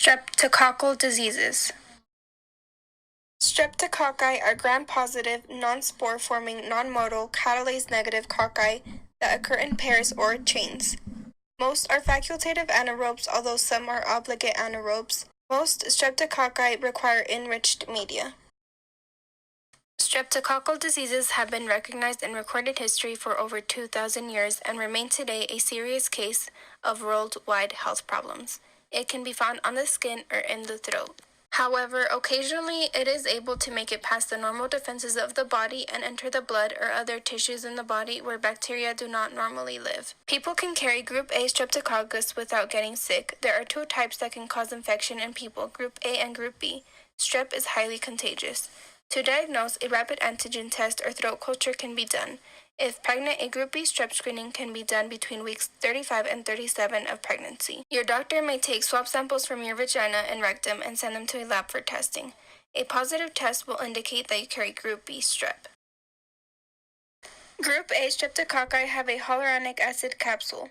Streptococcal diseases. Streptococci are gram-positive, non-spore-forming, non-motile, catalase-negative cocci that occur in pairs or chains. Most are facultative anaerobes, although some are obligate anaerobes. Most streptococci require enriched media. Streptococcal diseases have been recognized in recorded history for over 2,000 years and remain today a serious case of worldwide health problems. It can be found on the skin or in the throat. However, occasionally it is able to make it past the normal defenses of the body and enter the blood or other tissues in the body where bacteria do not normally live. People can carry Group A Streptococcus without getting sick. There are two types that can cause infection in people, Group A and Group B. Strep is highly contagious. To diagnose, a rapid antigen test or throat culture can be done. If pregnant, a Group B strep screening can be done between weeks 35 and 37 of pregnancy. Your doctor may take swab samples from your vagina and rectum and send them to a lab for testing. A positive test will indicate that you carry Group B strep. Group A streptococci have a hyaluronic acid capsule.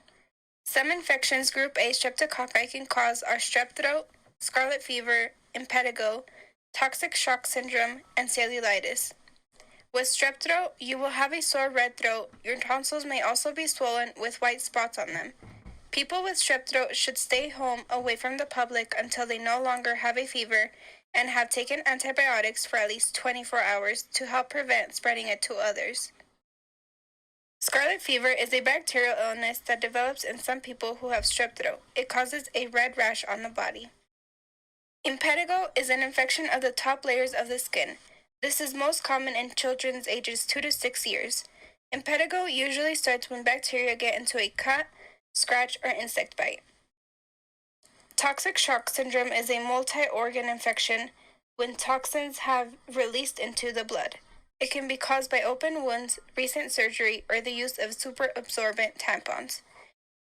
Some infections Group A streptococci can cause are strep throat, scarlet fever, impetigo, toxic shock syndrome, and cellulitis. With strep throat, you will have a sore red throat. Your tonsils may also be swollen with white spots on them. People with strep throat should stay home away from the public until they no longer have a fever and have taken antibiotics for at least 24 hours to help prevent spreading it to others. Scarlet fever is a bacterial illness that develops in some people who have strep throat. It causes a red rash on the body. Impetigo is an infection of the top layers of the skin. This is most common in children's ages 2 to 6 years. Impetigo usually starts when bacteria get into a cut, scratch, or insect bite. Toxic shock syndrome is a multi-organ infection when toxins have released into the blood. It can be caused by open wounds, recent surgery, or the use of superabsorbent tampons.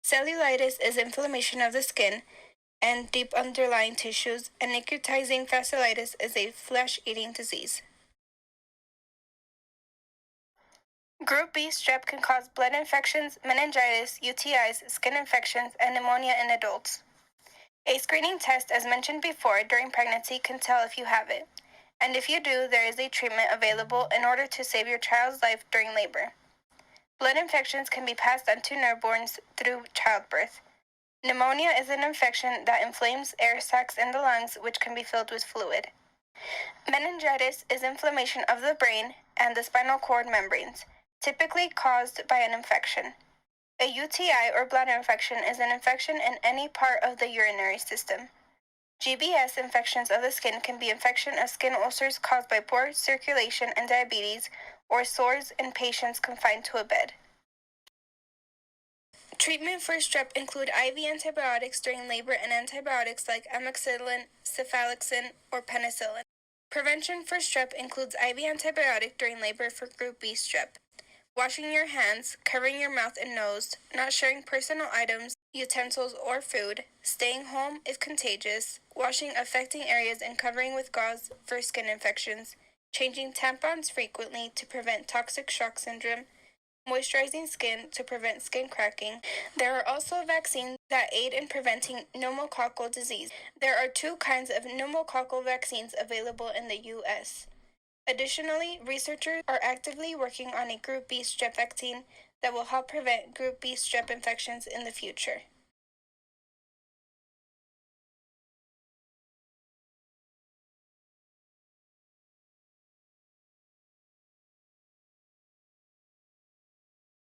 Cellulitis is inflammation of the skin and deep underlying tissues, and necrotizing fasciitis is a flesh-eating disease. Group B strep can cause blood infections, meningitis, UTIs, skin infections, and pneumonia in adults. A screening test, as mentioned before, during pregnancy can tell if you have it. And if you do, there is a treatment available in order to save your child's life during labor. Blood infections can be passed on to newborns through childbirth. Pneumonia is an infection that inflames air sacs in the lungs, which can be filled with fluid. Meningitis is inflammation of the brain and the spinal cord membranes, typically caused by an infection. A UTI or bladder infection is an infection in any part of the urinary system. GBS infections of the skin can be infection of skin ulcers caused by poor circulation and diabetes, or sores in patients confined to a bed. Treatment for strep include IV antibiotics during labor and antibiotics like amoxicillin, cephalexin, or penicillin. Prevention for strep includes IV antibiotic during labor for Group B strep. Washing your hands, covering your mouth and nose, not sharing personal items, utensils, or food, staying home if contagious, washing affecting areas and covering with gauze for skin infections, changing tampons frequently to prevent toxic shock syndrome, moisturizing skin to prevent skin cracking. There are also vaccines that aid in preventing pneumococcal disease. There are 2 kinds of pneumococcal vaccines available in the U.S. Additionally, researchers are actively working on a Group B strep vaccine that will help prevent Group B strep infections in the future.